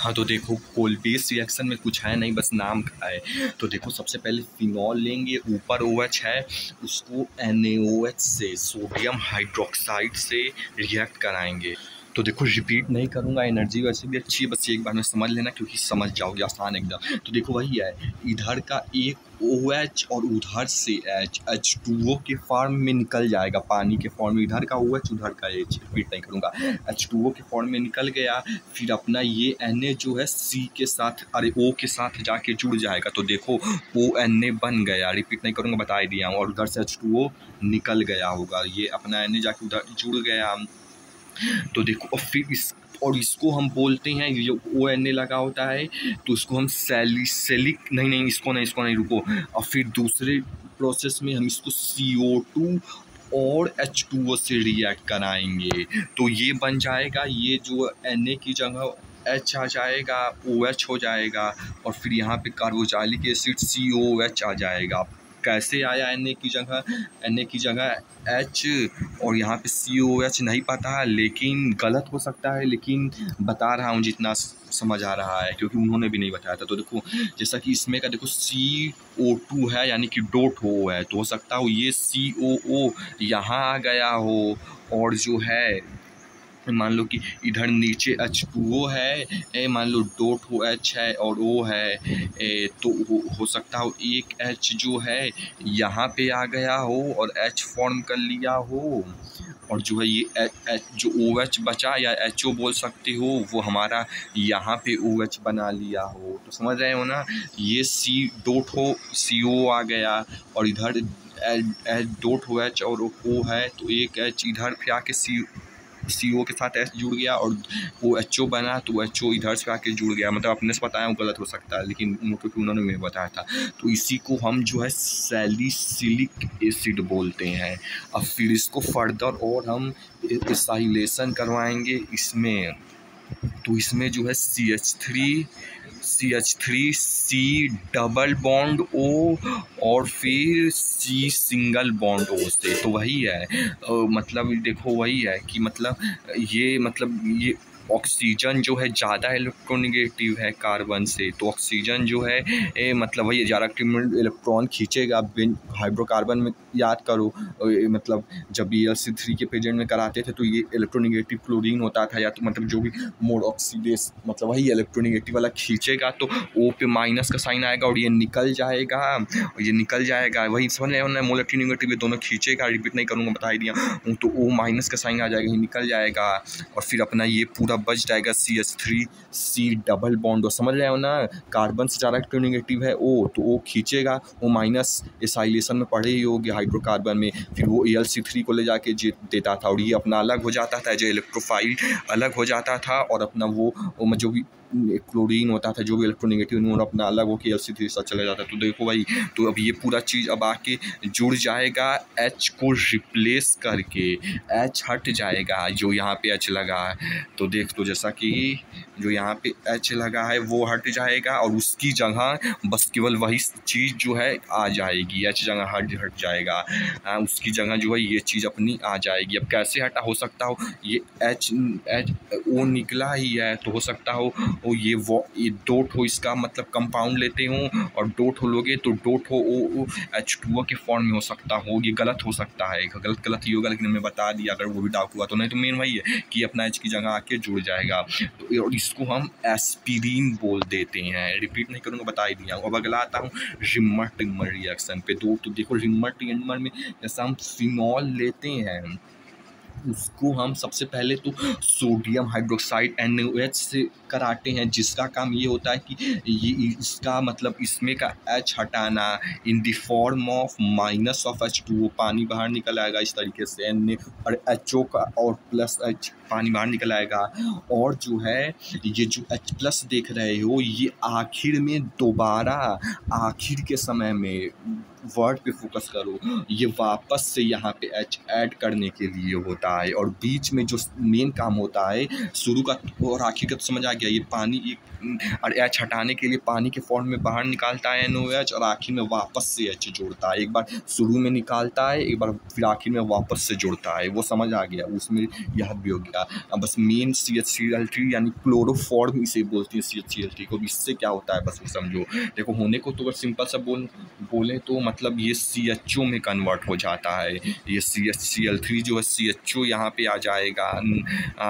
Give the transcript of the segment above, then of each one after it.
हाँ, तो देखो कोल बेस रिएक्शन में कुछ है नहीं, बस नाम का है। तो देखो सबसे पहले फिनॉल लेंगे, ऊपर OH है, उसको NaOH से सोडियम हाइड्रोक्साइड से रिएक्ट कराएंगे। तो देखो रिपीट नहीं करूँगा, एनर्जी वैसे भी अच्छी है, बस एक बार में समझ लेना क्योंकि समझ जाओगे आसान एकदम। तो देखो वही है, इधर का एक OH और उधर से H2O के फॉर्म में निकल जाएगा, पानी के फॉर्म में, इधर का OH उधर का H, रिपीट नहीं करूँगा, H2O के फॉर्म में निकल गया। फिर अपना ये Na जो है C के साथ, अरे O के साथ जाके जुड़ जाएगा। तो देखो ONA बन गया, रिपीट नहीं करूँगा, बता ही दिया हूँ। और उधर से H2O निकल गया होगा, ये अपना Na जाके उधर जुड़ गया। तो देखो और फिर इसको हम बोलते हैं, ये जो ONA लगा होता है तो इसको हम सैलिसिलिक इसको नहीं रुको। और फिर दूसरे प्रोसेस में हम इसको CO2 और H2O से रिएक्ट कराएंगे। तो ये बन जाएगा, ये जो Na की जगह H आ जाएगा, OH हो जाएगा, और फिर यहाँ पे कार्बोक्सिलिक एसिड COOH आ जाएगा। कैसे आया Na की जगह H और यहाँ पे COOH नहीं पता है, लेकिन गलत हो सकता है, लेकिन बता रहा हूँ जितना समझ आ रहा है, क्योंकि उन्होंने भी नहीं बताया था। तो देखो जैसा कि इसमें का देखो CO2 है, यानी कि डॉट हो है, तो हो सकता हो ये COO यहाँ आ गया हो, और जो है मान लो कि इधर नीचे H2O है, मान लो डॉट हो H है और O है, तो हो सकता हो एक H जो है यहाँ पे आ गया हो और H फॉर्म कर लिया हो, और जो है ये जो OH बचा या HO बोल सकते हो, वो हमारा यहाँ पे OH बना लिया हो। तो समझ रहे हो ना, ये C डॉट हो CO आ गया, और इधर डॉट हो H और O है, तो एक H इधर पे आके CO के साथ H जुड़ गया, और वो HO बना, तो HO इधर से आके जुड़ गया। मतलब अपने से बताया वो गलत हो सकता है, लेकिन क्योंकि उन्होंने मुझे बताया था। तो इसी को हम जो है सैलिसिलिक एसिड बोलते हैं। अब फिर इसको फर्दर और हम एसाइलेशन करवाएंगे इसमें। तो इसमें जो है CH3C डबल बॉन्ड O और फिर C सिंगल बॉन्ड O से। तो वही है, मतलब देखो वही है कि मतलब ये ऑक्सीजन जो है ज़्यादा इलेक्ट्रोनेगेटिव है कार्बन से, तो ऑक्सीजन जो है मतलब वही ज़्यादा इलेक्ट्रॉन खींचेगा। हाइड्रोकार्बन में याद करो, मतलब जब Al3 के प्रेजेंट में कराते थे तो ये इलेक्ट्रोनेगेटिव क्लोरीन होता था, या तो मतलब जो भी मोड ऑक्सीडेस, मतलब वही इलेक्ट्रोनेगेटिव वाला खींचेगा तो O पे माइनस का साइन आएगा और ये निकल जाएगा, वही समझ रहे हो ना, मोलर नेगेटिव ये दोनों खींचेगा, रिपीट नहीं करूँगा, बता ही दिया। तो O माइनस का साइन आ जाएगा, ये निकल जाएगा, और फिर अपना ये पूरा बच जाएगा CH3C डबल बॉन्ड। और समझ रहे हो ना, कार्बन से ज़्यादा इलेक्ट्रोनेगेटिव है O, तो O खींचेगा, O माइनस एसाइलेशन में पढ़े ही होगी हाइड्रोकार्बन में, फिर वो Al3 को ले जाके देता था, और ये अपना अलग हो जाता था, जो इलेक्ट्रोफाइल अलग हो जाता था, और अपना वो जो भी क्लोरीन होता था, जो भी इलेक्ट्रोनेगेटिव उन्होंने अपना अलग होकर Al3 साथ चला जाता। तो देखो भाई, तो अब ये पूरा चीज़ अब आके जुड़ जाएगा, H को रिप्लेस करके H हट जाएगा, जो यहाँ पे H लगा है। तो देख, तो जैसा कि जो यहाँ पे H लगा है वो हट जाएगा, और उसकी जगह बस केवल वही चीज़ जो है आ जाएगी, H जगह हट जाएगा, उसकी जगह जो है ये चीज़ अपनी आ जाएगी। अब कैसे हटा, हो सकता हो ये H O निकला ही है, तो हो सकता हो ये डॉट हो, इसका मतलब कंपाउंड लेते हो, और डॉट हो लोगे तो डॉट हो O H2O के फॉर्म में हो सकता हो। ये गलत हो सकता है, गलत ही होगा, लेकिन मैं बता दिया, अगर वो भी डाउट हुआ तो। नहीं तो मेन वही है कि अपना H की जगह आके जुड़ जाएगा। तो और इसको हम एस्पिरिन बोल देते हैं, रिपीट नहीं करूँगा, बता ही दिया। अब अगला आता हूँ रिमर रिएक्शन पे। तो देखो रिमर में जैसा हम फिनॉल लेते हैं, उसको हम सबसे पहले तो सोडियम हाइड्रोक्साइड NaOH से कराते हैं, जिसका काम ये होता है कि ये इसका मतलब इसमें का H हटाना in the form of minus of H2O, पानी बाहर निकल आएगा इस तरीके से, Na और HO का और प्लस H पानी बाहर निकल आएगा। और जो है ये जो H+ देख रहे हो, ये आखिर में दोबारा आखिर के समय में वर्ड पे फोकस करो, ये वापस से यहाँ पे एच ऐड करने के लिए होता है। और बीच में जो मेन काम होता है शुरू का और आखिर का तो समझ आ गया, ये पानी एक और एच हटाने के लिए पानी के फॉर्म में बाहर निकालता है NOH और आखिर में वापस से एच जोड़ता है। एक बार शुरू में निकालता है, एक बार फिर आखिर में वापस से जोड़ता है। वो समझ आ गया, उसमें यह भी हो गया। अब बस मेन CH3 यानी क्लोरोफॉर्म इसे बोलते हैं CH3 को। इससे क्या होता है बस वो समझो। देखो होने को तो अगर सिंपल सा बोले तो मतलब ये CHO में कन्वर्ट हो जाता है। ये CH3 जो है CHO यहाँ पे आ जाएगा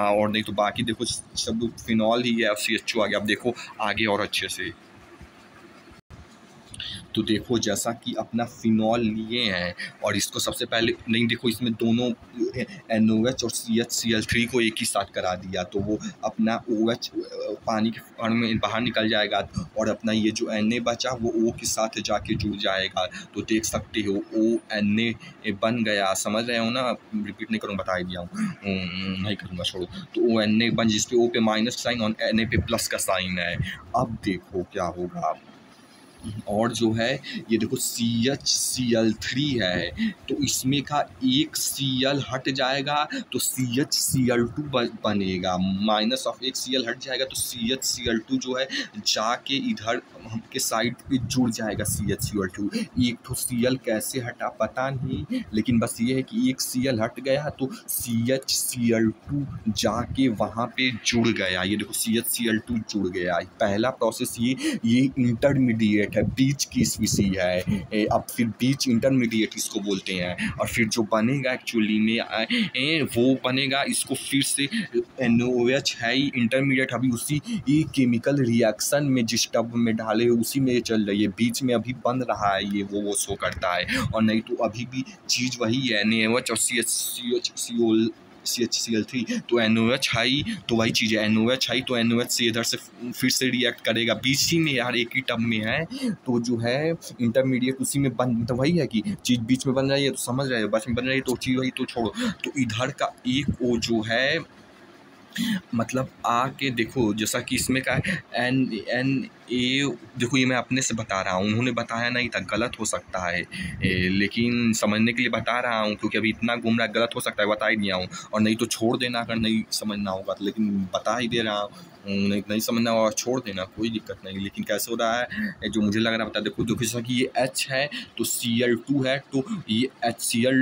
और नहीं तो बाकी देखो सब फिनॉल ही है, CHO आ गया। अब देखो आगे और अच्छे से, तो देखो जैसा कि अपना फिनॉल लिए हैं और इसको सबसे पहले नहीं देखो इसमें दोनों NOH और CH3 को एक ही साथ करा दिया तो वो अपना OH पानी के फॉर्म में बाहर निकल जाएगा और अपना ये जो Na बचा वो O के साथ जाके जुड़ जाएगा। तो देख सकते हो ONA बन गया, समझ रहे हो ना, रिपीट नहीं करूँगा, बता ही दिया हूँ, नहीं करूँगा छोड़ो। तो ONA बन जिसपे O पे माइनस साइन और Na पे प्लस का साइन है। अब देखो क्या होगा, और जो है ये देखो CHCl3 है तो इसमें का एक Cl हट जाएगा तो CHCl2 बनेगा। माइनस ऑफ एक Cl हट जाएगा तो CHCl2 जो है जाके इधर के साइड पे जुड़ जाएगा CHCl2। एक तो Cl कैसे हटा पता नहीं, लेकिन बस ये है कि एक Cl हट गया तो CHCl2 जाके वहाँ पे जुड़ गया। ये देखो CHCl2 जुड़ गया। पहला प्रोसेस ये इंटरमीडिएट है, बीच की स्पीसी है। अब फिर बीच इंटरमीडिएट इसको बोलते हैं। और फिर जो बनेगा एक्चुअली में वो बनेगा, इसको फिर से NOH है ही इंटरमीडिएट, अभी उसी केमिकल रिएक्शन में जिस टब में डाले उसी में चल रही है, बीच में अभी बन रहा है ये वो शो करता है। और नहीं तो अभी भी चीज़ वही है, NaOH और CHCl3 तो NOH हाई तो वही चीज़ है, NOH हाई तो NOH से इधर से फिर से रिएक्ट करेगा। बीच ही में यार एक ही टब में है तो जो है इंटरमीडिएट उसी में बन, तो वही है कि चीज़ बीच में बन रही है तो समझ रहे हो, बीच में बन रही है तो चीज़ वही, तो छोड़ो। तो इधर का एक O जो है मतलब आके देखो जैसा कि इसमें का NA देखो, ये मैं अपने से बता रहा हूँ, उन्होंने बताया नहीं था, गलत हो सकता है लेकिन समझने के लिए बता रहा हूँ क्योंकि अभी इतना घूम रहा है, गलत हो सकता है, बता ही दिया हूँ। और नहीं तो छोड़ देना अगर नहीं समझना होगा तो, लेकिन बता ही दे रहा हूँ, नहीं समझना होगा छोड़ देना, कोई दिक्कत नहीं। लेकिन कैसे हो रहा है जो मुझे लग रहा है बता, देखो जैसा कि ये H है तो Cl2 है तो ये HCl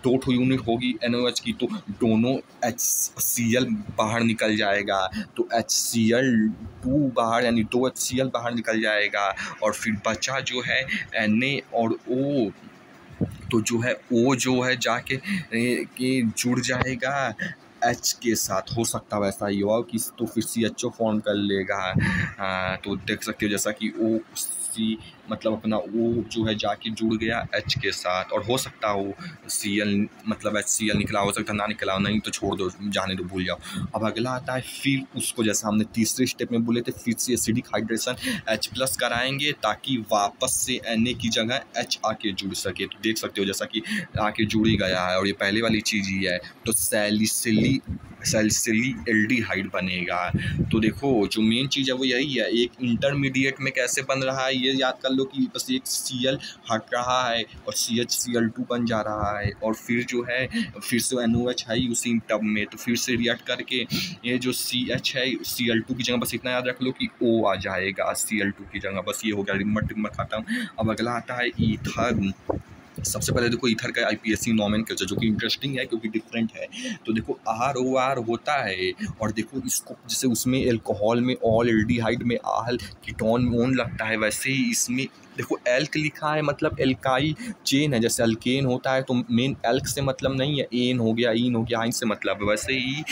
डॉट यूनिट होगी NOH की, तो दोनों HCl बाहर निकल जाएगा तो HCl2 बाहर यानी 2 HCl बाहर निकल जाएगा। और फिर बचा जो है Na और O, तो जो है O जो है जाके जुड़ जाएगा H के साथ, हो सकता है वैसा ही हो कि तो फिर CHO फॉर्म कर लेगा। तो देख सकते हो जैसा कि OC मतलब अपना O जो है जाके जुड़ गया H के साथ, और हो सकता हो Cl मतलब HCl निकला, हो सकता ना निकला, नहीं तो छोड़ दो, जाने दो, भूल जाओ। अब अगला आता है फिर उसको जैसा हमने तीसरे स्टेप में बोले थे, फिर से एसिडिक हाइड्रेशन H+ कराएंगे ताकि वापस से Na की जगह H आके जुड़ सके। तो देख सकते हो जैसा कि आके जुड़ ही गया है और ये पहले वाली चीज़ ही है तो सैलिसिलिएल्डिहाइड बनेगा। तो देखो जो मेन चीज़ है वो यही है, एक इंटरमीडिएट में कैसे बन रहा है ये याद कर लो कि बस एक Cl हट रहा है और CHCl2 बन जा रहा है और फिर जो है फिर से NOH है उसी टब में, तो फिर से रिएक्ट करके ये जो CH है Cl2 की जगह बस इतना याद रख लो कि O आ जाएगा Cl2 की जगह, बस ये हो गया, रिमर खत्म। अब अगला आता है ईथर। सबसे पहले देखो ईथर का IPSC नोमेनक्लेचर जो कि इंटरेस्टिंग है क्योंकि डिफरेंट है। तो देखो ROR होता है और देखो इसको जैसे उसमें एल्कोहल में ऑल एल्डिहाइड में आल कीटोन ओन लगता है, वैसे ही इसमें देखो एल्क लिखा है मतलब एल्काइल चेन है, जैसे अल्केन होता है तो मेन एल्क से मतलब नहीं है, एन हो गया इन हो गया आइन से मतलब है, वैसे ही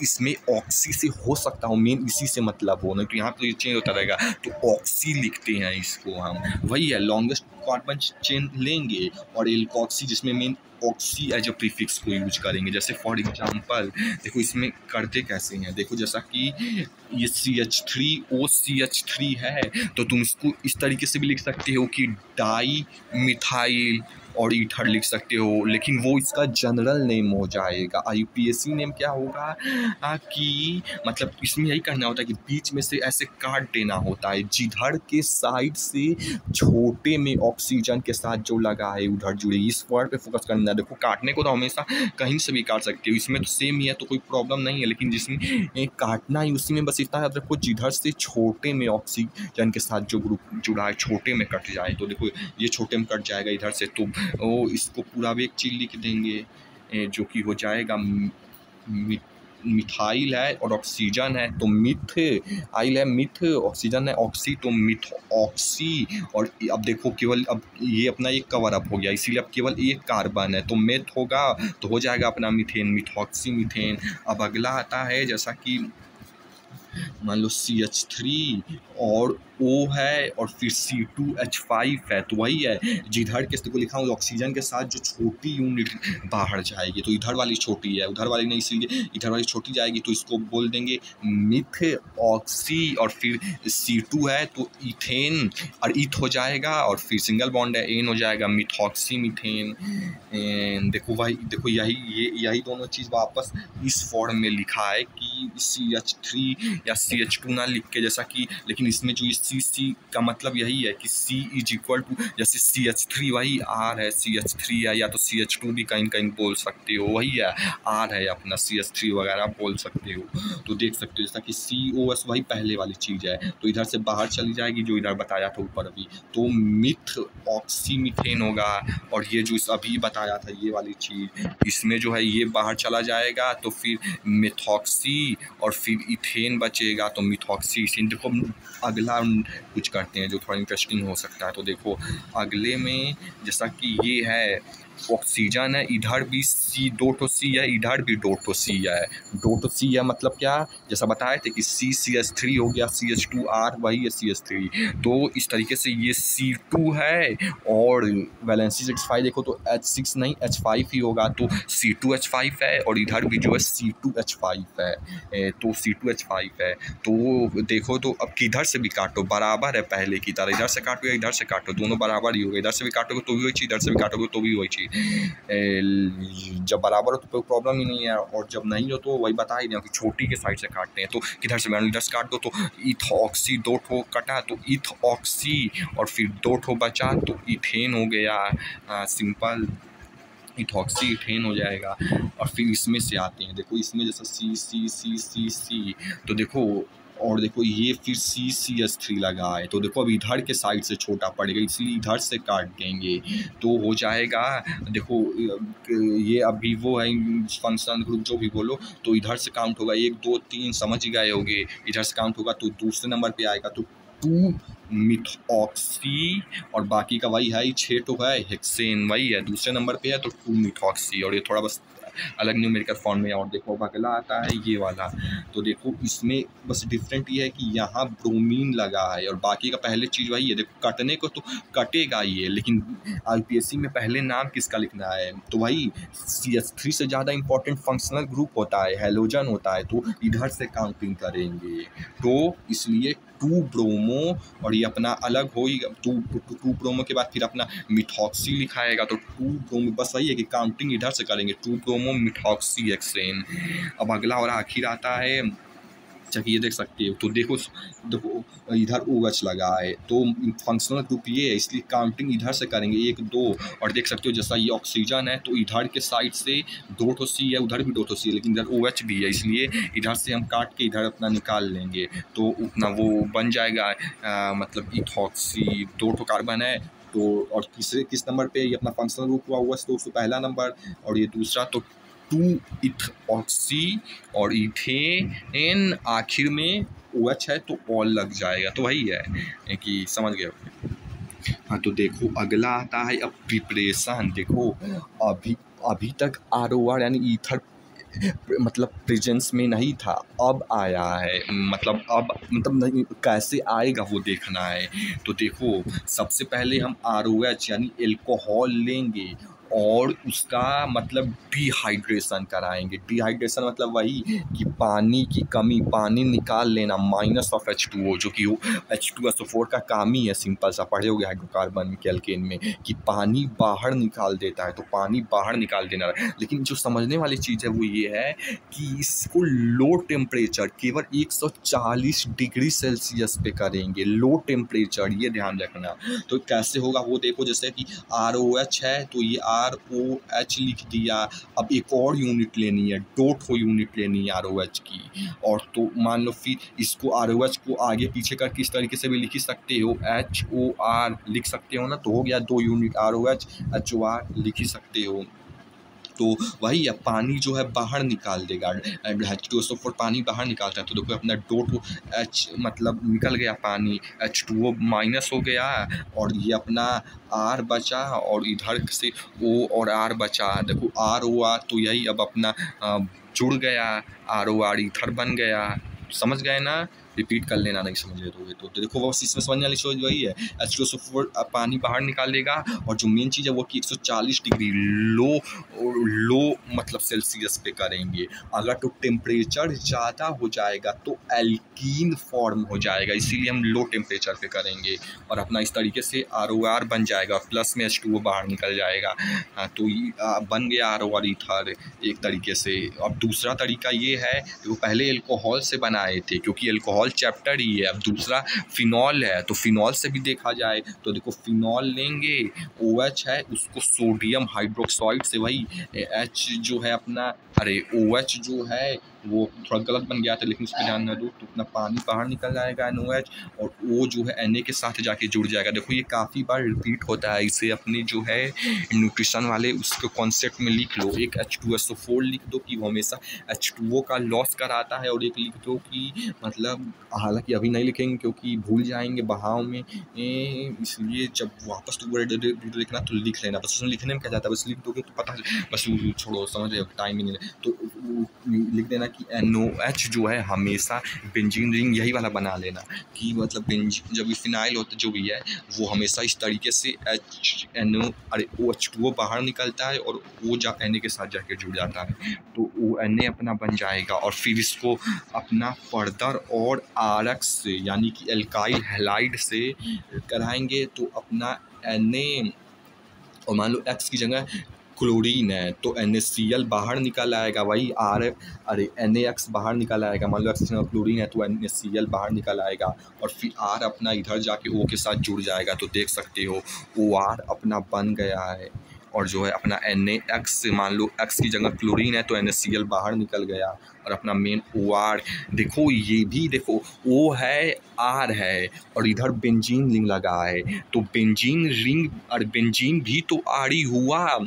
इसमें ऑक्सी से हो सकता हो, मेन इसी से मतलब हो, नहीं तो यहाँ पे चेंज होता रहेगा तो ऑक्सी लिखते हैं इसको हम, वही है लॉन्गेस्ट कार्बन चेन लेंगे और एल्कोक्सी जिसमें main oxy as a prefix को यूज करेंगे। जैसे फॉर एग्जांपल देखो इसमें करते कैसे हैं, देखो जैसा कि ये CH3OCH3 है तो तुम इसको इस तरीके से भी लिख सकते हो कि डाई मिथाइल और ईथर लिख सकते हो, लेकिन वो इसका जनरल नेम हो जाएगा। यूपीएससी नेम क्या होगा कि मतलब इसमें यही करना होता है कि बीच में से ऐसे काट देना होता है, जिधर के साइड से छोटे में ऑक्सीजन के साथ जो लगा है उधर जुड़े, इस वर्ड पे फोकस करना है। देखो काटने को तो हमेशा कहीं से भी काट सकते हो, इसमें तो सेम ही है तो कोई प्रॉब्लम नहीं है, लेकिन जिसमें काटना ही उसी में बस इतना याद रखो जिधर से छोटे में ऑक्सीजन के साथ जो ग्रुप जुड़ा है छोटे में कट जाए। तो देखो ये छोटे में कट जाएगा इधर से, तो वो इसको पूरा भी एक चीज लिख देंगे जो कि हो जाएगा मिथाइल है और ऑक्सीजन है तो मिथ आइल है, मिथ ऑक्सीजन है, ऑक्सी तो मिथ ऑक्सी। और अब देखो केवल अब ये अपना एक कवर अप हो गया, इसीलिए अब केवल एक कार्बन है तो मेथ होगा तो हो जाएगा अपना मीथेन, मिथॉक्सी मीथेन। अब अगला आता है जैसा कि मान लो CH3 और O है और फिर C2H5 है, तो वही है जिधर के को लिखा हूँ ऑक्सीजन के साथ जो छोटी यूनिट बाहर जाएगी, तो इधर वाली छोटी है उधर वाली नहीं, इसलिए इधर वाली छोटी जाएगी तो इसको बोल देंगे मिथ ऑक्सी। और फिर C2 है तो इथेन और ईथ हो जाएगा, और फिर सिंगल बॉन्ड है एन हो जाएगा मिथॉक्सी मीथेन। देखो भाई देखो यही दोनों चीज़ वापस इस फॉर्म में लिखा है कि CH3 या CH2 ना लिख के, जैसा कि लेकिन इसमें जो C का मतलब यही है कि C इज इक्वल टू जैसे CH3 वही R है, CH3 है, या तो CH2 भी कहीं कहीं बोल सकते हो, वही है R है अपना, CH3 वगैरह बोल सकते हो। तो देख सकते हो जैसा कि COS वही पहले वाली चीज़ है तो इधर से बाहर चली जाएगी जो इधर बताया था ऊपर अभी, तो मिथ ऑक्सी मीथेन होगा। और ये जो अभी बताया था ये वाली चीज़ इसमें जो है ये बाहर चला जाएगा तो फिर मिथॉक्सी और फिर इथेन बचेगा तो मिथॉक्सी इथेन। देखो अगला कुछ करते हैं जो थोड़ा इंटरेस्टिंग हो सकता है, तो देखो अगले में जैसा कि ये है ऑक्सीजन है, इधर भी दो ठो C है, इधर भी दो ठो C है, दो ठो C है मतलब क्या जैसा बताए थे कि CH3 हो गया, CH2R वही है CH3, तो इस तरीके से ये C2 है और वैलेंसी 65 देखो तो H6 नहीं H5 ही होगा तो C2H5 है, और इधर भी जो है C2H5 है तो C2H5 है। तो देखो तो अब किधर से भी काटो बराबर है पहले की तरह, इधर से काटो या इधर से काटो दोनों बराबर ही होगा, इधर से भी काटोगे तो भी वही चीज़, इधर से भी काटोगे तो भी वही चीज़। जब बराबर हो तो कोई प्रॉब्लम ही नहीं है, और जब नहीं हो तो वही बता ही दिया कि छोटी के साइड से काटते हैं तो किधर से इधर से काट दो तो इथऑक्सी दो ठो कटा तो इथऑक्सी और फिर दो ठो बचा तो इथेन हो गया, सिंपल इथॉक्सी इथेन हो जाएगा। और फिर इसमें से आते हैं देखो इसमें जैसा C तो देखो और देखो ये फिर CH3 लगा है तो देखो अब इधर के साइड से छोटा पड़ेगा इसलिए इधर से काट देंगे तो हो जाएगा। देखो ये अभी वो है फंक्शन ग्रुप जो भी बोलो तो इधर से काउंट होगा 1 2 3 समझ गए होगे, इधर से काउंट होगा तो दूसरे नंबर पे आएगा तो 2 मिथॉक्सी और बाकी का वही है 6 तो है हेक्सेन वही है दूसरे नंबर पे है तो 2 मिथॉक्सी, और ये थोड़ा बस अलग न्यूमेरिकल फॉर्म में। और देखो अगला आता है ये वाला, तो देखो इसमें बस डिफरेंट ये है कि यहाँ ब्रोमीन लगा है और बाकी का पहले चीज़ वही है। देखो कटने को तो कटेगा ही है लेकिन IPSC में पहले नाम किसका लिखना है तो वही CH3 से ज़्यादा इंपॉर्टेंट फंक्शनल ग्रुप होता है, हेलोजन होता है, तो इधर से काउंटिंग करेंगे तो इसलिए 2 ब्रोमो और ये अपना अलग हो ही 2 ब्रोमो के बाद फिर अपना मिथॉक्सी लिखाएगा तो 2 ब्रोमो, बस वही है कि काउंटिंग इधर से करेंगे 2 ब्रोमो मिथॉक्सी हेक्सेन। अब अगला और आखिर आता है जैसा कि ये देख सकते हो तो देखो इधर OH लगा है तो फंक्शनल ग्रुप ये है इसलिए काउंटिंग इधर से करेंगे 1 2, और देख सकते हो जैसा ये ऑक्सीजन है तो इधर के साइड से 2 ठो C है उधर भी 2 ठो C है लेकिन इधर OH भी है इसलिए इधर से हम काट के इधर अपना निकाल लेंगे तो उतना वो बन जाएगा मतलब इथॉक्सी 2 ठो कार्बन है तो, और तीसरे किस नंबर पे ये अपना फंक्शनल ग्रुप हुआ OH तो पहला नंबर, और ये दूसरा तो 2 इथऑक्सी और इथेन आखिर में OH है तो ऑल लग जाएगा तो वही है कि समझ गए। हाँ तो देखो अगला आता है अब प्रिपरेशन। देखो अभी तक ROR यानी ईथर मतलब प्रेजेंस में नहीं था, अब आया है मतलब नहीं कैसे आएगा वो देखना है। तो देखो सबसे पहले हम ROH यानी एल्कोहल लेंगे और उसका मतलब डिहाइड्रेशन कराएंगे। डिहाइड्रेशन मतलब वही कि पानी की कमी, पानी निकाल लेना, माइनस ऑफ H2O, जो कि H2SO4 का काम ही है। सिंपल सा पढ़े होगे हाइड्रोकार्बन के एल्केन में कि पानी बाहर निकाल देता है, तो पानी बाहर निकाल देना। लेकिन जो समझने वाली चीज़ है वो ये है कि इसको लो टेम्परेचर केवल 140 डिग्री सेल्सियस पे करेंगे, लो टेम्परेचर, ये ध्यान रखना। तो कैसे होगा वो देखो, जैसे कि ROH है तो ये ROH लिख दिया। अब एक और यूनिट लेनी है, डॉट हो यूनिट लेनी है ROH की, और तो मान लो फिर इसको ROH को आगे पीछे कर किस तरीके से भी लिख सकते हो, HOR लिख सकते हो ना, तो हो गया 2 यूनिट ROH HOR लिख ही सकते हो। तो वही है, पानी जो है बाहर निकाल देगा। H2SO4 पानी बाहर निकालता है, तो देखो अपना डॉट H मतलब निकल गया पानी, H2O माइनस हो गया, और ये अपना R बचा, और इधर से O और R बचा। देखो ROR तो यही अब अपना जुड़ गया, ROR इधर बन गया। समझ गए ना? रिपीट कर लेना नहीं समझ रहे तो देखो वो इसमें समझने वाली चीज़ वही है, H2SO4 पानी बाहर निकाल देगा, और जो मेन चीज़ है वो कि 140 डिग्री लो मतलब सेल्सियस पे करेंगे। अगर तो टेम्परेचर ज़्यादा हो जाएगा तो एल्कीन फॉर्म हो जाएगा, इसीलिए हम लो टेम्परेचर पे करेंगे, और अपना इस तरीके से ROR बन जाएगा, प्लस में H2O बाहर निकल जाएगा। तो बन गया ROR ईथर एक तरीके से। अब दूसरा तरीका ये है, वो पहले एल्कोहल से बनाए थे, क्योंकि एल्कोहल चैप्टर ही है। अब दूसरा फिनॉल है, तो फिनॉल से भी देखा जाए तो देखो फिनॉल लेंगे, OH है उसको सोडियम हाइड्रोक्साइड से, वही H जो है अपना, अरे OH जो है वो थोड़ा गलत बन गया था, लेकिन उस पर ध्यान न दो, तो अपना पानी बाहर निकल जाएगा NOH, और O जो है Na के साथ जाके जुड़ जाएगा। देखो ये काफ़ी बार रिपीट होता है, इसे अपने जो है न्यूट्रिशन वाले उसके कॉन्सेप्ट में लिख लो। एक H2SO4 लिख दो कि वो हमेशा H2O का लॉस कराता है, और एक लिख दो कि मतलब, हालांकि अभी नहीं लिखेंगे क्योंकि भूल जाएंगे बहाव में, इसलिए जब वापस वीडियो लिखना तो लिख लेना, बस उसमें लिखने में क्या जाता है, बस लिख दोगे तो पता, बस छोड़ो, समझ रहे हो, टाइम ही नहीं। तो लिख देना कि NOH जो है हमेशा बेंजीन रिंग यही वाला बना लेना, कि मतलब बेंजीन जब फिनाइल होता जो भी है वो हमेशा इस तरीके से OH2O बाहर निकलता है, और वो Na के साथ जाके जुड़ जाता है, तो Na अपना बन जाएगा। और फिर इसको अपना फर्दर और RX से यानी कि एल्काइल हैलाइड से कराएंगे, तो अपना Na, और मान लो X की जगह क्लोरीन है तो NaCl बाहर निकल आएगा, वही NaX बाहर निकल आएगा। मान लो X की जगह क्लोरीन है तो NaCl बाहर निकल आएगा, और फिर R अपना इधर जाके O के साथ जुड़ जाएगा। तो देख सकते हो OR अपना बन गया है, और जो है अपना NaX, मान लो X की जगह क्लोरीन है तो NaCl बाहर निकल गया, और अपना मेन OR। देखो ये भी देखो O है R है, और इधर बेंजीन रिंग लगा है, तो बेंजीन रिंग और बेंजीन भी तो R ही हुआ।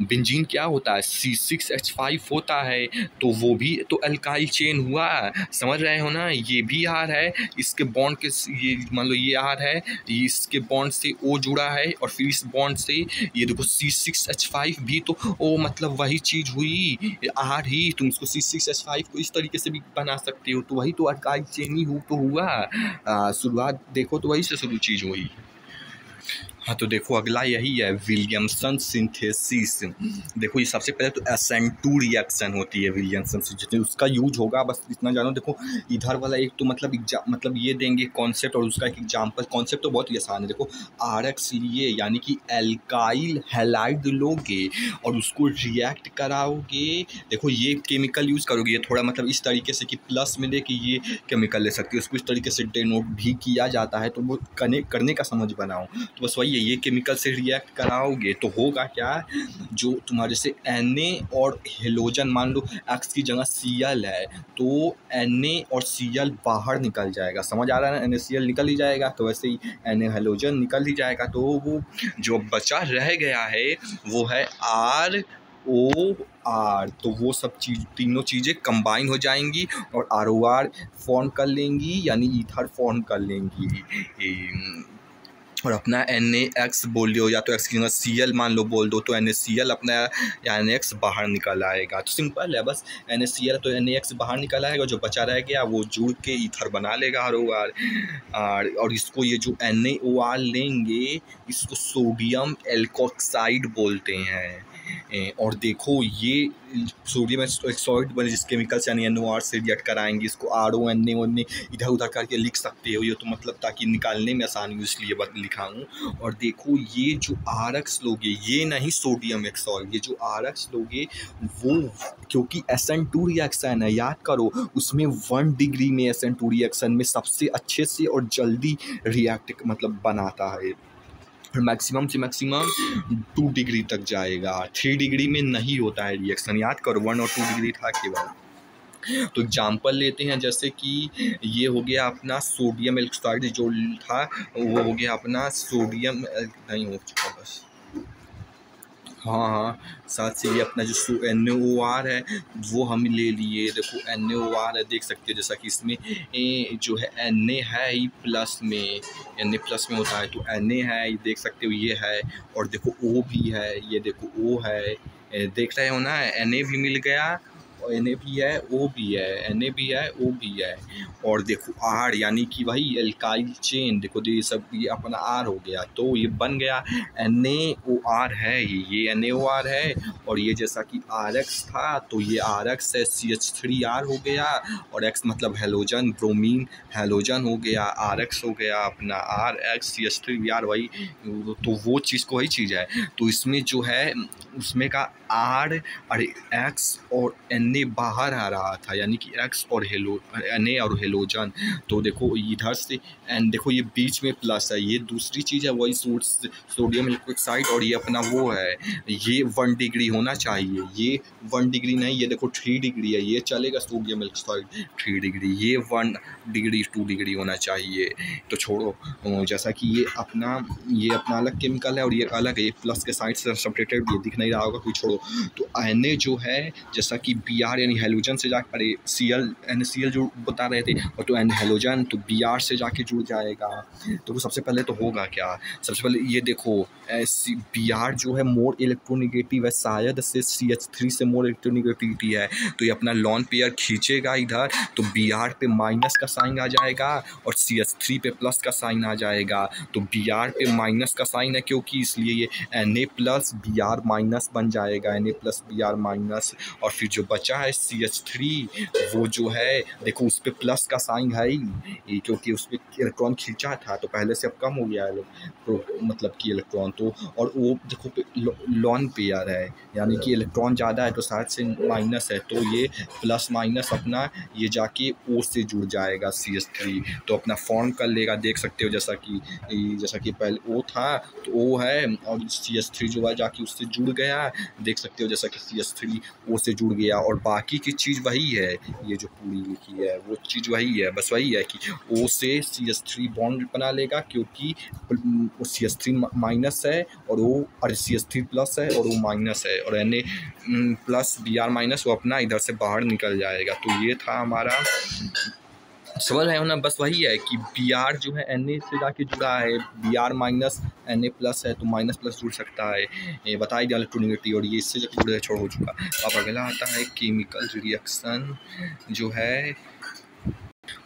बेंजीन क्या होता है, C6H5 होता है, तो वो भी तो अल्काइल चेन हुआ। समझ रहे हो ना? ये भी R है, इसके बॉन्ड के, ये मान लो ये R है, इसके बॉन्ड से O जुड़ा है, और फिर इस बॉन्ड से ये देखो C6H5 भी तो O मतलब वही चीज़ हुई, R ही। तुम इसको C6H5 को इस तरीके से भी बना सकते हो, तो वही तो अल्काइल चेन ही तो हुआ। शुरुआत देखो तो वही से शुरू चीज़ हुई। हाँ, तो देखो अगला यही है विलियमसन सिंथेसिस। देखो ये सबसे पहले तो SN2 रिएक्शन होती है विलियमसन सिंथेसिस, उसका यूज होगा, बस इतना जानो। देखो इधर वाला एक तो मतलब ये देंगे कॉन्सेप्ट, और उसका एक एग्जांपल। कॉन्सेप्ट तो बहुत ही आसान है। देखो RX लिए यानी कि एल्काइल हैलाइड लोगे और उसको रिएक्ट कराओगे। देखो ये केमिकल यूज़ करोगे, ये थोड़ा मतलब इस तरीके से कि प्लस में दे कि ये केमिकल ले सकती है, उसको इस तरीके से डेनोट भी किया जाता है, तो वो कनेक्ट करने का समझ बनाओ। तो बस वही, ये केमिकल से रिएक्ट कराओगे तो होगा क्या, जो तुम्हारे से Na और हेलोजन, मान लो X की जगह Cl है, तो Na और Cl बाहर निकल जाएगा। समझ आ रहा है ना? NaCl निकल ही जाएगा, तो वैसे ही Na हेलोजन निकल ही जाएगा, तो वो जो बचा रह गया है वो है ROR। तो वो सब तीनों चीज़ें कंबाइन हो जाएंगी और ROR फॉर्म कर लेंगी, यानी ईथर फॉर्म कर लेंगी। और अपना NaX बोल लो, या तो एक्स की जगह Cl मान लो बोल दो, तो NaCl अपना या NaX बाहर निकल आएगा। तो सिंपल है, बस NaCl तो NaX बाहर निकल आएगा, जो बचा रह गया वो जुड़ के ईथर बना लेगा ROR। और इसको ये जो NaOR लेंगे इसको सोडियम एल्कोक्साइड बोलते हैं। और देखो ये सोडियम एक्सॉइड बने जिस केमिकल से यानी NOR से रिएक्ट कराएंगे, इसको RO इधर उधर करके लिख सकते हो, ये तो मतलब ताकि निकालने में आसानी हो इसलिए लिखा हूँ। और देखो ये जो RX लोगे, ये नहीं सोडियम एक्सॉइड, ये जो RX लोगे वो क्योंकि SN2 रिएक्शन है, याद करो उसमें 1 डिग्री में SN2 रिएक्शन में सबसे अच्छे से और जल्दी रिएक्ट मतलब बनाता है। मैक्सिमम से मैक्सिमम 2 डिग्री तक जाएगा, 3 डिग्री में नहीं होता है रिएक्शन, याद करो 1 और 2 डिग्री था केवल। तो एग्जाम्पल लेते हैं, जैसे कि ये हो गया अपना सोडियम एल्कोक्साइड जो था, वो हो गया अपना सोडियम नहीं हो चुका बस, हाँ साथ से ये अपना जो NaOR है वो हम ले लिए। देखो NaOR है, देख सकते हो जैसा कि इसमें जो है Na है ही प्लस में, Na प्लस में होता है, तो Na है ये देख सकते हो ये है, और देखो O भी है, ये देखो O है, देख रहे हो ना, Na भी मिल गया और Na भी है O भी है, Na भी है O भी है। और देखो R यानी कि भाई एल्काइल चेन, देखो ये सब ये अपना R हो गया, तो ये बन गया NaOR है, ये NaOR है। और ये जैसा कि RX था तो ये RX है, CH3R हो गया, और X मतलब हेलोजन, ब्रोमीन हेलोजन हो गया, RX हो गया अपना RX CH3R, वही तो वो चीज़ को वही चीज़ है। तो इसमें जो है उसमें का R अरे X और Na बाहर आ रहा था, यानी कि X और Na और हेलोजन। तो देखो इधर से देखो ये बीच में प्लस है, ये दूसरी चीज़ है वही सोडियम एल्कोक्साइड, और ये अपना वो है, ये 1 डिग्री होना चाहिए, ये 1 डिग्री नहीं, ये देखो 3 डिग्री है, ये चलेगा सोडियम एल्कोक्साइड 3 डिग्री, ये 1 डिग्री 2 डिग्री होना चाहिए। तो छोड़ो, जैसा कि ये अपना अलग केमिकल है और ये अलग है, ये प्लस के साइड से सेपरेटेड, ये दिख नहीं रहा होगा, कोई छोड़ो। तो Na जो है जैसा कि Br यानी हेलोजन से जाकर, अरे NaCl जो बता रहे थे, और तो हेलोजन तो Br से जाके जुड़ जाएगा। तो वो सबसे पहले तो होगा क्या, सबसे पहले ये देखो Br जो है मोर इलेक्ट्रोनिगेटिव है, शायद से CH3 से मोर इलेक्ट्रोनिगेटिविटी है, तो ये अपना लॉन पेयर खींचेगा इधर, तो Br पे माइनस का साइन आ जाएगा और CH3 पे प्लस का साइन आ जाएगा। तो Br पे माइनस का साइन है क्योंकि, इसलिए ये Na प्लस Br माइनस बन जाएगा, Na प्लस Br माइनस। और फिर जो बचा है CH3 वो जो है देखो उस पर प्लस का साइन है ही, क्योंकि उस पर इलेक्ट्रॉन खींचा था तो पहले से अब कम हो गया है मतलब कि इलेक्ट्रॉन, तो और वो देखो लॉन पेयर है, यानी कि इलेक्ट्रॉन ज़्यादा है तो साथ से माइनस है, तो ये प्लस माइनस अपना ये जाके O से जुड़ जाएगा CH3, तो अपना फॉर्म कर लेगा, देख सकते हो जैसा कि पहले O था तो O है, और CH3 जो है जाके उससे जुड़ गया, देख सकते हो जैसा कि CH3 O से जुड़ गया। और बाकी की चीज़ वही है, ये जो पूरी लिखी है वो चीज़ वही है, बस वही है कि O से CH3 बॉन्ड बना लेगा, क्योंकि CH3 माइनस है और CH3 प्लस है और वो माइनस है, और Na प्लस Br माइनस वो अपना इधर से बाहर निकल जाएगा। तो ये था हमारा, समझ रहे हो ना, बस वही है कि Br जो है Na से जाके जुड़ा है, Br माइनस Na प्लस है तो माइनस प्लस जुड़ सकता है, ये बताई दिया इलेक्ट्रोनिगेटिविटी, और ये इससे जाके जुड़े छोड़ हो चुका। अब अगला आता है केमिकल रिएक्शन जो है,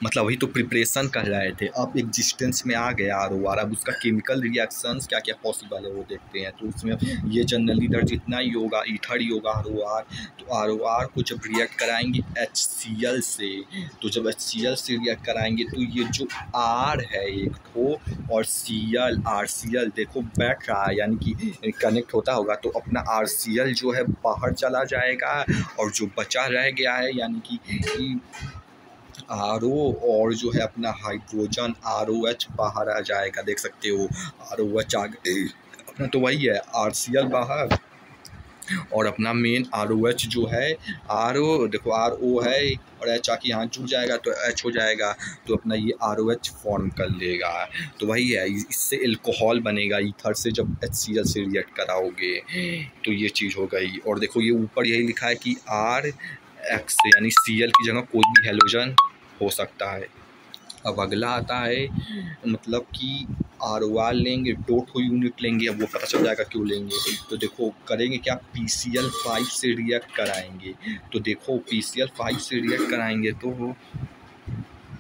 मतलब वही तो प्रिपरेशन कर रहे थे, अब एग्जिस्टेंस में आ गया ROR, अब उसका केमिकल रिएक्शंस क्या क्या पॉसिबल है वो देखते हैं। तो उसमें ये जनरली इधर जितना ही होगा ईथर ही होगा ROR, तो ROR को जब रिएक्ट कराएंगे HCl से, तो जब HCl से रिएक्ट कराएंगे तो ये जो R है एक ठो और Cl RCl देखो बैठ रहा है, यानी कि कनेक्ट होता होगा, तो अपना RCl जो है बाहर चला जाएगा, और जो बचा रह गया है यानी कि RO और जो है अपना हाइड्रोजन ROH बाहर आ जाएगा, देख सकते हो ROH आ गए अपना, तो वही है RCl बाहर, और अपना मेन ROH जो है देखो RO है और H आके यहाँ जुड़ जाएगा तो H हो जाएगा, तो अपना ये ROH फॉर्म कर लेगा। तो वही है, इससे एल्कोहल बनेगा ईथर से जब HCl से रिएक्ट कराओगे, तो ये चीज़ हो गई। और देखो ये ऊपर यही लिखा है कि RX यानी Cl की जगह कोई भी हेलोजन हो सकता है। अब अगला आता है मतलब कि ROR लेंगे, डोटो यूनिट लेंगे, अब वो पता चल जाएगा क्यों लेंगे। तो देखो करेंगे क्या, PCl5 से रिएक्ट कराएंगे। तो देखो PCl5 से रिएक्ट कराएंगे तो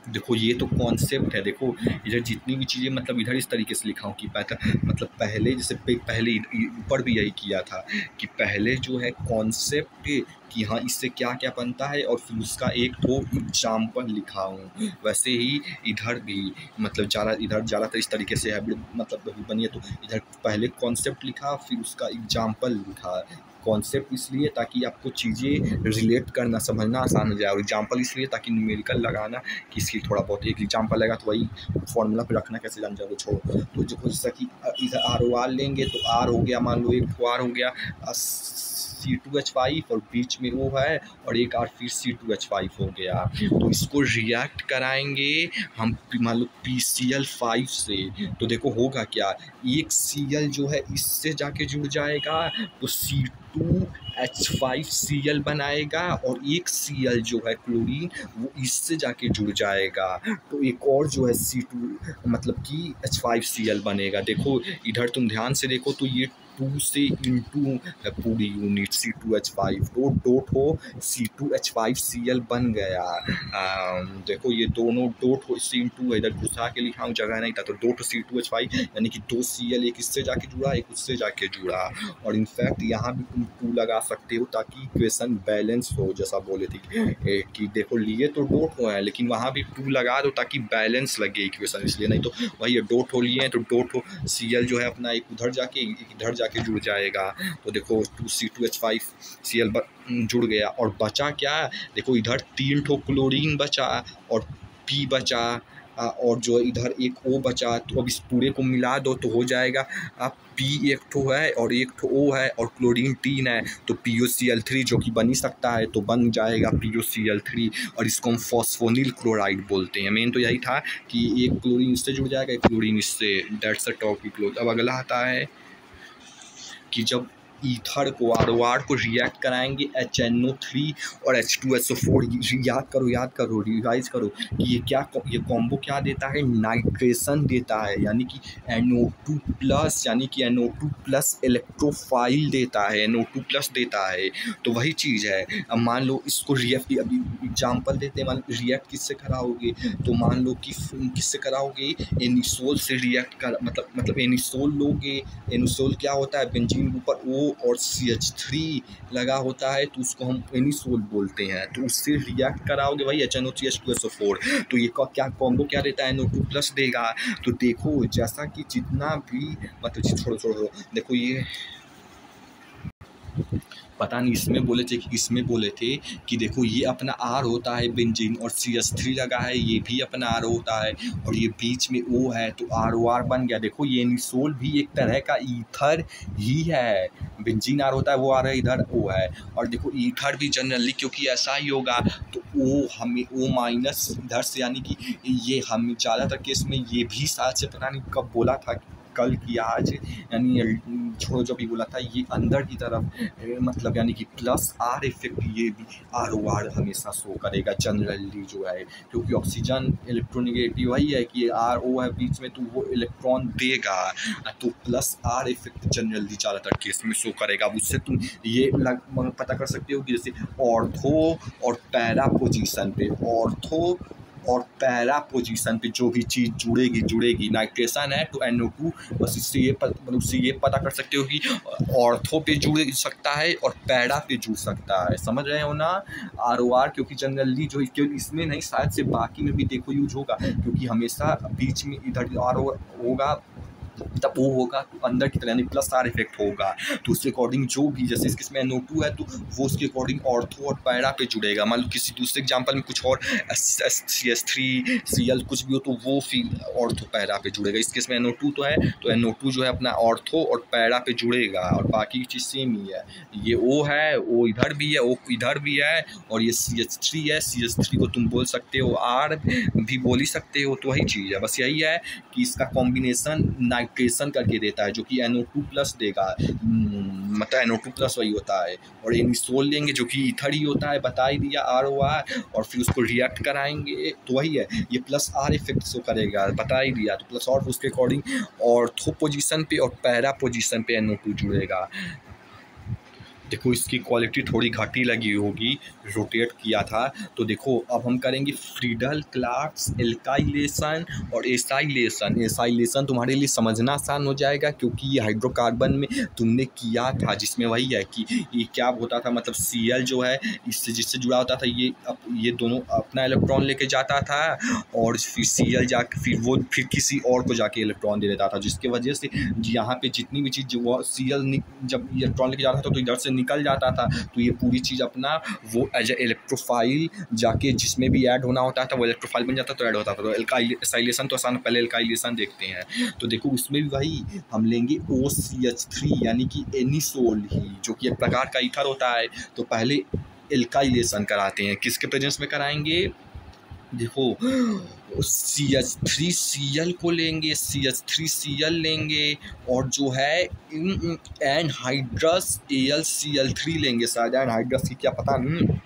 देखो ये तो कॉन्सेप्ट है। देखो इधर जितनी भी चीज़ें मतलब इधर इस तरीके से लिखा हूँ कि मतलब पहले जैसे पहले ऊपर भी यही किया था कि पहले जो है कॉन्सेप्ट कि हाँ इससे क्या क्या बनता है और फिर उसका एक तो एग्जाम्पल लिखा हूँ। वैसे ही इधर भी मतलब ज़्यादातर इस तरीके से है मतलब बनिए। तो इधर पहले कॉन्सेप्ट लिखा फिर उसका एग्जाम्पल लिखा। कॉन्सेप्ट इसलिए ताकि आपको चीज़ें रिलेट करना समझना आसान हो जाए, और एग्जाम्पल इसलिए ताकि न्यूमेरिकल लगाना किसी थोड़ा बहुत एक एग्जाम्पल लगा तो वही फॉर्मूला पे रखना कैसे जान जाओगे, छोड़ो। तो जो जैसा कि इधर ROR लेंगे तो R हो गया, मान लो एक R हो गया C2H5 और बीच में O है और एक R फिर C2H5 हो गया। तो इसको रिएक्ट कराएंगे हम मान लो PCl5 से। तो देखो होगा क्या, एक Cl जो है इससे जाके जुड़ जाएगा तो C2H5Cl बनाएगा और एक Cl जो है क्लोरीन वो इससे जाके जुड़ जाएगा तो एक और जो है C2 मतलब कि H5Cl बनेगा। देखो इधर तुम ध्यान से देखो तो ये 2 से इंटू है पूरी यूनिट C2H5 तो डोट हो C2H5Cl बन गया। देखो ये दोनों डोट हो इससे इंटू है, इधर घुसा के लिखा हूँ जगह नहीं था तो डोट C2H5 यानी कि 2 Cl एक इससे जाके जुड़ा एक उससे जाके जुड़ा। और इनफैक्ट यहाँ भी तुम 2 लगा सकते हो ताकि इक्वेशन बैलेंस हो, जैसा बोले थे कि देखो लिए तो डोट हो है लेकिन वहाँ भी 2 लगा दो ताकि बैलेंस लगे इक्वेशन, इसलिए नहीं तो वही डोट हो लिए हैं तो डोट हो Cl जो है अपना एक उधर जाके इधर जाके जुड़ जाएगा। तो देखो 2C2H5Cl जुड़ गया और बचा क्या, देखो इधर 3 ठो क्लोरीन बचा और P बचा और जो इधर एक O बचा। तो अब इस पूरे को मिला दो तो हो जाएगा P एक ठो है और एक ठो O है और क्लोरीन 3 है तो POCl3 जो कि बन ही सकता है तो बन जाएगा POCl3 और इसको हम फॉस्फोनिल क्लोराइड बोलते हैं। मेन तो यही था कि एक क्लोरीन इससे जुड़ जाएगा एक क्लोरीन इससे, दैट्स अ टॉपिक। अब अगला आता है कि जब ईथर को ROR को रिएक्ट कराएंगे HNO3 और H2SO4। याद करो रिवाइज करो कि ये कॉम्बो क्या देता है, नाइट्रेशन देता है यानी कि NO2 प्लस यानी कि NO2 प्लस इलेक्ट्रोफाइल देता है, NO2 प्लस देता है। तो वही चीज़ है। अब मान लो इसको रिएक्ट अभी एग्जाम्पल देते हैं, मान रिएक्ट किससे कराओगे तो मान लो कि किससे कराओगे, एनिसोल से रिएक्ट कर मतलब एनिसोल लोगे। एनिसोल क्या होता है, बेंजीन ऊपर O और CH3 लगा होता है तो उसको हम एनिसोल बोलते हैं। तो उससे रिएक्ट कराओगे वही HNO3 H2SO4 तो ये क्या कॉम्बो क्या देता है, NO2 प्लस देगा। तो देखो जैसा कि जितना भी मतलब छोड़ो देखो ये पता नहीं इसमें बोले थे कि इसमें बोले थे कि देखो ये अपना R होता है बेंजीन और CH3 लगा है ये भी अपना R होता है और ये बीच में O है तो ROR बन गया। देखो ये एनिसोल भी एक तरह का ईथर ही है, बेंजीन R होता है वो आ रहा है इधर O है। और देखो ईथर भी जनरली क्योंकि ऐसा ही होगा तो O हमें O माइनस इधर से यानी कि ये हम ज़्यादातर केस में ये भी साथ से पता नहीं कब बोला था कल की आज यानी छोड़ो जो भी बोला था ये अंदर की तरफ मतलब यानी कि प्लस R इफेक्ट ये भी ROR हमेशा शो करेगा जनरली जो है, क्योंकि ऑक्सीजन इलेक्ट्रोनेगेटिव वही है कि RO है बीच में तो वो इलेक्ट्रॉन देगा तो प्लस R इफेक्ट जनरली ज़्यादातर केस में शो करेगा। अब उससे तुम ये पता कर सकते हो कि जैसे ऑर्थो और पैरा पोजीशन पे ऑर्थो और पैरा पोजीशन पे जो भी चीज़ जुड़ेगी नाइट्रेशन है तो NO2 बस इससे ये पता कर सकते हो कि ऑर्थो पे जुड़ सकता है और पैरा पे जुड़ सकता है, समझ रहे हो ना। ROR क्योंकि जनरली जो इसमें नहीं शायद से बाकी में भी देखो यूज होगा क्योंकि हमेशा बीच में इधर RO होगा तब वो होगा तो अंदर की तरह यानी प्लस R इफेक्ट होगा तो उसके अकॉर्डिंग जो भी जैसे इसमें NO2 है तो वो उसके अकॉर्डिंग ऑर्थो और पैरा पे जुड़ेगा। मान लो किसी दूसरे एग्जांपल में कुछ और CH3 Cl कुछ भी हो तो वो फिर ऑर्थो पैरा पे जुड़ेगा। इस केस में NO2 तो है तो NO2 जो है अपना ऑर्थो और पैरा पे जुड़ेगा और बाकी चीज़ सेम ही है। ये O है O इधर भी है O इधर भी है और ये CH3 है CH3 को तुम बोल सकते हो R भी बोल ही सकते हो। तो वही चीज़ है, बस यही है कि इसका कॉम्बिनेशन नाइट्रेशन करके देता है जो कि NO2 प्लस देगा। मतलब NO2+ वही होता है। और एनिसोल लेंगे जो कि ईथर ही होता है, बता ही दिया ROR, और फिर उसको रिएक्ट कराएंगे तो वही है, ये +R इफेक्ट शो करेगा, बता ही दिया। तो प्लस और उसके अकॉर्डिंग ऑर्थो पोजीशन पे और पैरा पोजीशन पे NO2 जुड़ेगा। देखो इसकी क्वालिटी थोड़ी घटी लगी होगी, रोटेट किया था। तो देखो अब हम करेंगे फ्रीडल क्लार्क्स एल्काइलेशन और एसाइलेशन। एसाइलेशन तुम्हारे लिए समझना आसान हो जाएगा क्योंकि ये हाइड्रोकार्बन में तुमने किया था, जिसमें वही है कि ये क्या होता था, मतलब Cl जो है इससे जिससे जुड़ा होता था, ये दोनों अपना इलेक्ट्रॉन लेके जाता था और फिर Cl जाके फिर किसी और को जाके इलेक्ट्रॉन दे देता था, जिसकी वजह से यहाँ पे जितनी भी चीज़ जो Cl जब इलेक्ट्रॉन लेके जाता था तो इधर से निकल जाता था। तो ये पूरी चीज़ अपना वो एज ए इलेक्ट्रोफाइल जाके जिसमें भी ऐड होना होता था वो इलेक्ट्रोफाइल बन जाता तो ऐड होता था। तो एल्काइलेशन तो आसान, पहले एल्काइलेशन देखते हैं। तो देखो उसमें भी वही हम लेंगे OCH3 यानी कि एनिसोल ही, जो कि एक प्रकार का ईथर होता है। तो पहले एल्काइलेशन कराते हैं, किसके प्रेजेंस में कराएंगे, देखो CH3Cl को लेंगे, CH3Cl लेंगे और जो है एनहाइड्रस AlCl3 लेंगे, शायद एनहाइड्रस की क्या पता नहीं।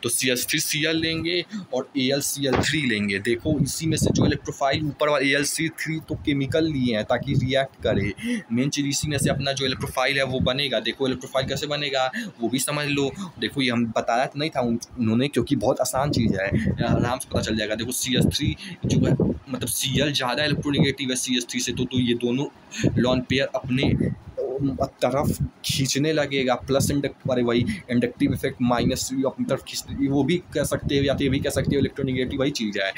तो CH3Cl लेंगे और AlCl3 लेंगे। देखो इसी में से जो इलेक्ट्रोफाइल ऊपर वाला AlC3 तो केमिकल लिए हैं ताकि रिएक्ट करे, मेन चीज़ इसी में से अपना जो इलेक्ट्रोफाइल है वो बनेगा। देखो इलेक्ट्रोफाइल कैसे बनेगा वो भी समझ लो। देखो ये हम बताया तो नहीं था उन्होंने, क्योंकि बहुत आसान चीज़ है, आराम से पता चल जाएगा। देखो CH3 जो है मतलब Cl ज़्यादा इलेक्ट्रोनेगेटिव है CH3 से, तो ये दोनों लॉन पेयर अपने तरफ खींचने लगेगा, प्लस अरे वही इंडक्टिव इफेक्ट माइनस अपनी तरफ खींचने, वो भी कह सकते हो या तो ये भी कह सकते हो इलेक्ट्रोनेगेटिव वही चीज़ है।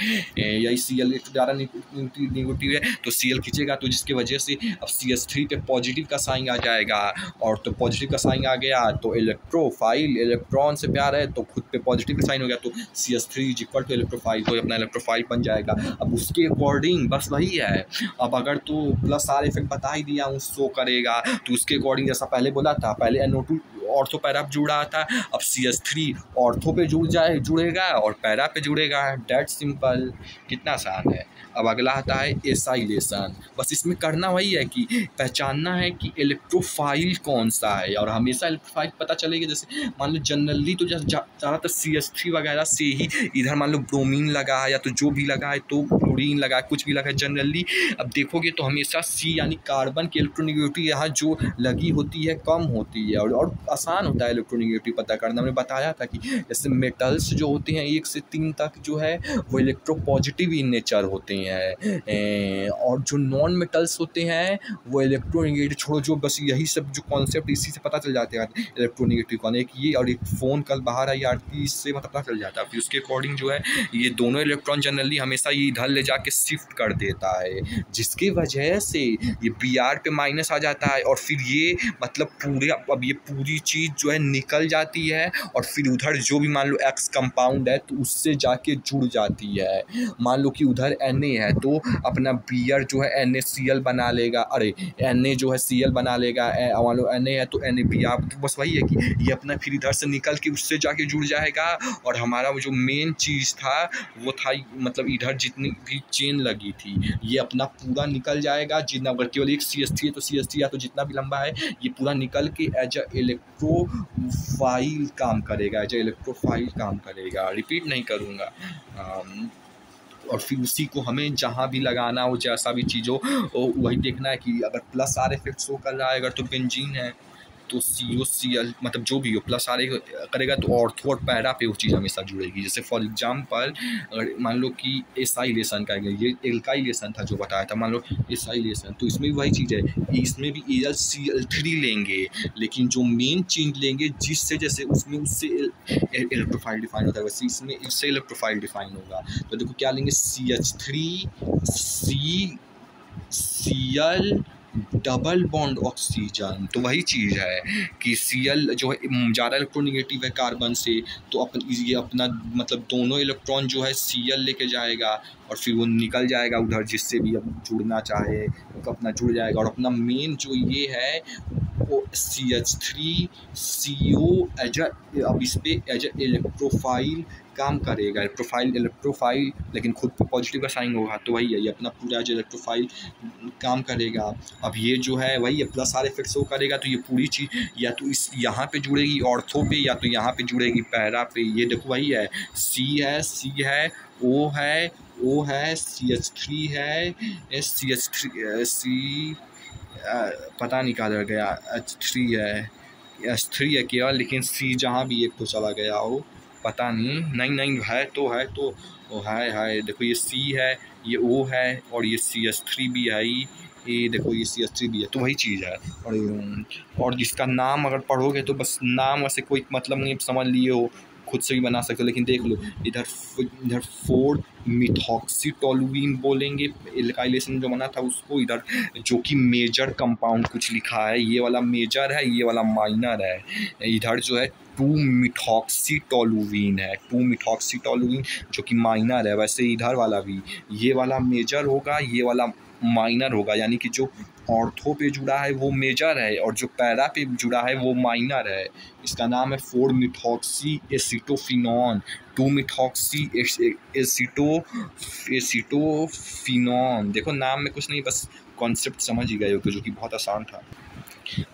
यही Cl ज़्यादा नेगेटिव है तो Cl खींचेगा, तो जिसकी वजह से अब CH3 पे पॉजिटिव का साइन आ जाएगा, और तो पॉजिटिव का साइन आ गया तो इलेक्ट्रोफाइल इलेक्ट्रॉन से प्यार है तो खुद पे पॉजिटिव का साइन हो गया, तो CH3 = इलेक्ट्रोफाइल, तो अपना इलेक्ट्रोफाइल बन जाएगा। अब उसके अकॉर्डिंग बस वही है। अब अगर तो +R इफेक्ट बता ही दिया हूँ शो करेगा, तो उसके अकॉर्डिंग जैसा पहले बोला था, पहले NO2 ऑर्थो पैरा पे जुड़ा था, अब CH3 ऑर्थो पे जुड़ेगा और पैरा पे जुड़ेगा, डेट सिंपल, कितना आसान है। अब अगला आता है एसाइलेशन। बस इसमें करना वही है कि पहचानना है कि इलेक्ट्रोफाइल कौन सा है, और हमेशा इलेक्ट्रोफाइल पता चलेगी। जैसे मान लो जनरली तो ज़्यादातर CH3 वगैरह से ही, इधर मान लो ब्रोमीन लगा है या तो जो भी लगा है, तो क्लोरीन लगा है, कुछ भी लगा है जनरली। अब देखोगे तो हमेशा C यानी कार्बन की इलेक्ट्रोनेगेटिविटी यहाँ जो लगी होती है कम होती है, और आसान होता है इलेक्ट्रोनेगेटिविटी पता करना। मैंने बताया था कि जैसे मेटल्स जो होते हैं 1 से 3 तक जो है वो इलेक्ट्रोपॉजिटिव इन नेचर होते हैं, और जो नॉन मेटल्स होते हैं वो इलेक्ट्रोनेगेटिव, छोड़ो जो, बस यही सब जो कॉन्सेप्ट इसी से पता चल जाते हैं इलेक्ट्रोनेगेटिव कौन है। एक ये और एक फ़ोन कल बाहर आई आरती, इससे मतलब पता चल जाता है। फिर उसके अकॉर्डिंग जो है ये दोनों इलेक्ट्रॉन जनरली हमेशा ये इधर ले जाके शिफ्ट कर देता है, जिसकी वजह से ये Br पे माइनस आ जाता है, और फिर ये मतलब पूरे अब ये पूरी चीज़ जो है निकल जाती है, और फिर उधर जो भी मान लो X कंपाउंड है तो उससे जाके जुड़ जाती है। मान लो कि उधर Na है तो अपना Br जो है NaCl बना लेगा, अरे Na जो है Cl बना लेगा, मान लो Na है तो NaBr, तो बस वही है कि ये अपना फिर इधर से निकल के उससे जाके जुड़ जाएगा, और हमारा वो जो मेन चीज़ था वो था मतलब इधर जितनी भी चेन लगी थी ये अपना पूरा निकल जाएगा। जितना अगर केवल एक CH3 है तो CH3 या तो जितना भी लंबा है ये पूरा निकल के एज अ इलेक्ट्रोफाइल काम करेगा, एज अ इलेक्ट्रोफाइल काम करेगा। रिपीट नहीं करूँगा। और फिर उसी को हमें जहाँ भी लगाना हो, जैसा भी चीज़ हो, वही देखना है कि अगर +R इफेक्ट शो कर रहा है, अगर तो बेंजीन है तो COCl मतलब जो भी हो +R करेगा तो ऑर्थो और पैरा पे वो चीज़ हमेशा जुड़ेगी। जैसे फॉर एग्जांपल अगर मान लो कि एसाइलेशन का, ये एल्काइलेशन था जो बताया था, मान लो एसाइलेशन, तो इसमें भी वही चीज़ है, इसमें भी AlCl3 लेंगे, लेकिन जो मेन चीज़ लेंगे जिससे जैसे उसमें उससे इलेक्ट्रोफाइल डिफाइन होता है, वैसे इसमें इससे इलेक्ट्रोफाइल डिफाइन होगा। तो देखो क्या लेंगे, CH3Cl डबल बॉन्ड ऑक्सीजन। तो वही चीज़ है कि Cl जो है ज़्यादा इलेक्ट्रोनेगेटिव है कार्बन से, तो ये अपना मतलब दोनों इलेक्ट्रॉन जो है Cl लेके जाएगा, और फिर वो निकल जाएगा उधर जिससे भी अब जुड़ना चाहे तो अपना जुड़ जाएगा। और अपना मेन जो ये है CH3CO एज अब इस पे एज ए इलेक्ट्रोफाइल काम करेगा, इलेक्ट्रोफाइल लेकिन खुद पे पॉजिटिव का साइन होगा, तो वही है ये अपना पूरा जो इलेक्ट्रोफाइल काम करेगा। अब ये जो है वही है प्लस आर इफेक्ट शो करेगा, तो ये पूरी चीज़ या तो इस यहाँ पे जुड़ेगी ऑर्थो पे या तो यहाँ पे जुड़ेगी पैरा पे। ये देखो वही है C है O है CH3 है CH3 पता नहीं कहाँ रह गया, H3 है S3 है केवल, लेकिन C जहाँ भी एक तो चला गया हो पता नहीं है तो है देखो ये C है, ये O है और ये CH3 भी है, ये देखो ये CH3 भी है, तो वही चीज़ है। और जिसका नाम अगर पढ़ोगे तो बस नाम वैसे कोई मतलब नहीं, समझ लिए हो खुद से भी बना सकते हो, लेकिन देख लो इधर 4 मिथॉक्सीटोलुइन बोलेंगे एल्काइलेशन जो बना था उसको, इधर जो कि मेजर कंपाउंड कुछ लिखा है, ये वाला मेजर है ये वाला माइनर है, इधर जो है 2 मिथॉक्सीटोलुइन है, 2 मिथॉक्सीटोलुइन जो कि माइनर है। वैसे इधर वाला भी ये वाला मेजर होगा ये वाला माइनर होगा, यानी कि जो ऑर्थो पे जुड़ा है वो मेजर है और जो पैरा पे जुड़ा है वो माइनर है। इसका नाम है 4 मिथॉक्सी एसिटोफिनॉन, 2 मिथॉक्सी एसिटोफिनॉन। देखो नाम में कुछ नहीं, बस कॉन्सेप्ट समझ ही गए हो, जो कि बहुत आसान था।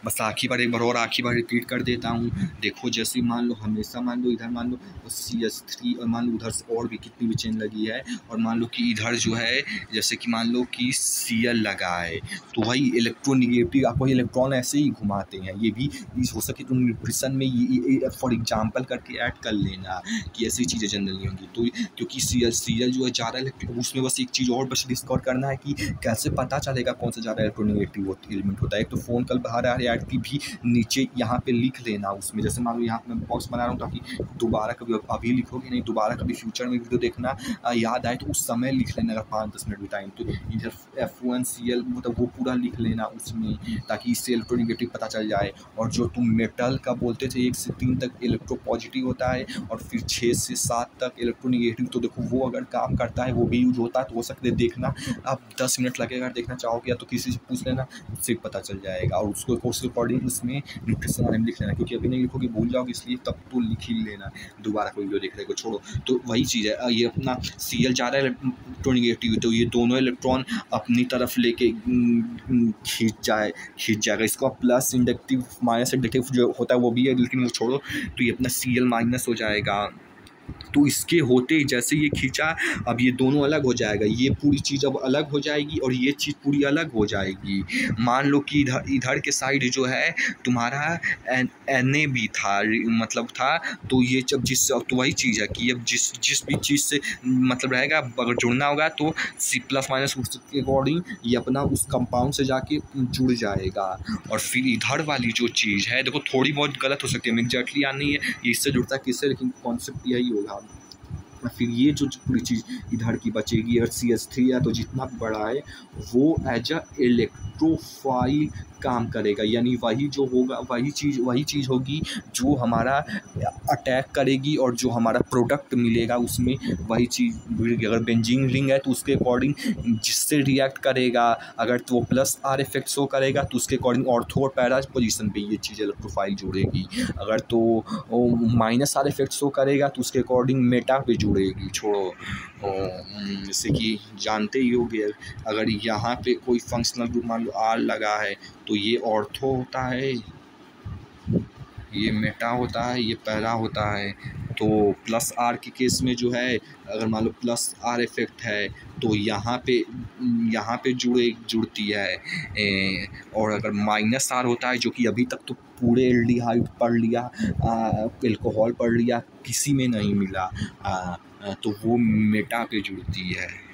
बस आखिरी बार एक बार और आखिरी बार रिपीट कर देता हूँ। देखो जैसे मान लो हमेशा मान लो इधर मान लो CH3 और मान लो उधर से और भी कितनी भी चेन लगी है, और मान लो कि इधर जो है जैसे कि मान लो कि Cl लगा है, तो वही इलेक्ट्रोनिगेटिव आपको इलेक्ट्रॉन ऐसे ही घुमाते हैं। ये भी हो सके तो न्यूट्रिशन में ये फॉर एग्जाम्पल करके ऐड कर लेना कि ऐसी चीज़ें जनरली होंगी। तो क्योंकि Cl जो है ज़्यादा इलेक्ट्रो, उसमें बस एक चीज़ और बस डिस्कवर करना है कि कैसे पता चलेगा कौन सा ज़्यादा इलेक्ट्रोनिगेटिव एलिमेंट होता है। एक तो फ़ोन कल बाहर की भी नीचे यहाँ पे लिख लेना उसमें, जैसे मान लो यहाँ मैं बॉक्स बना रहा हूँ ताकि दोबारा कभी अभी लिखोगे नहीं, दोबारा कभी फ्यूचर में वीडियो देखना याद आए तो उस समय लिख लेना, अगर 5-10 मिनट भी टाइम, तो इधर F1Cl मतलब वो पूरा लिख लेना उसमें, ताकि इससे इलेक्ट्रोनिगेटिव पता चल जाए। और जो तुम मेटल का बोलते थे 1 से 3 तक इलेक्ट्रो पॉजिटिव होता है और फिर 6 से 7 तक इलेक्ट्रोनिगेटिव, तो देखो वो अगर काम करता है वो भी यूज होता है, तो हो सकते देखना आप 10 मिनट लगेगा देखना चाहोगे, या तो किसी से पूछ लेना, उससे पता चल जाएगा। और उसको उसके अकॉर्डिंग उसमें न्यूट्रिशन बारे में लिख लेना, क्योंकि अभी नहीं लिखोगे भूल जाओगे, इसलिए तब तो लिख ही लेना, दोबारा कोई वीडियो देखने को छोड़ो। तो वही चीज़ है, ये अपना Cl ज़्यादा इलेक्ट्रोनिगेटिव, तो ये दोनों इलेक्ट्रॉन अपनी तरफ लेके खींच जाएगा। इसको प्लस इंडक्टिव माइनस इंडक्टिव जो होता है वो भी है, लेकिन वो छोड़ो, तो ये अपना Cl माइनस हो जाएगा। तो इसके होते जैसे ये खींचा, अब ये दोनों अलग हो जाएगा, ये पूरी चीज़ अब अलग हो जाएगी और ये चीज़ पूरी अलग हो जाएगी। मान लो कि इधर के साइड जो है तुम्हारा Na भी था, मतलब था, तो ये जब तो वही चीज़ है कि अब जिस भी चीज़ से मतलब रहेगा, अगर जुड़ना होगा तो C+- उसके अकॉर्डिंग ये अपना उस कंपाउंड से जाके जुड़ जाएगा। और फिर इधर वाली जो चीज़ है देखो थोड़ी बहुत गलत हो सकती है, एग्जैक्टली याद नहीं है ये इससे जुड़ता है किससे, लेकिन कॉन्सेप्ट यही होगा। फिर ये जो पूरी चीज़ इधर की बचेगी, अगर CH3 है तो जितना भी बड़ा है वो एज अ इलेक्ट्रोफाइल काम करेगा, यानी वही जो होगा वही चीज़ होगी जो हमारा अटैक करेगी और जो हमारा प्रोडक्ट मिलेगा उसमें वही चीज़। अगर बेंजीन रिंग है तो उसके अकॉर्डिंग जिससे रिएक्ट करेगा, अगर तो वो प्लस आर इफेक्ट शो करेगा तो उसके अकॉर्डिंग ऑर्थो और पैरा पोजीशन पे ये चीज़ इलेक्ट्रोफाइल जुड़ेगी। अगर तो माइनस आर इफेक्ट शो करेगा तो उसके अकॉर्डिंग मेटा पे जुड़ेगी। छोड़ो, जैसे कि जानते ही होगे, अगर यहाँ पे कोई फंक्शनल ग्रुप मान लो आर लगा है तो ये ऑर्थो होता है, ये मेटा होता है, ये पैरा होता है। तो प्लस आर के केस में जो है अगर मान लो प्लस आर इफेक्ट है तो यहाँ पे जुड़ती है, और अगर माइनस आर होता है जो कि अभी तक तो पूरे एल्डिहाइड पढ़ लिया, एल्कोहल पढ़ लिया, किसी में नहीं मिला, तो वो मेटा पे जुड़ती है।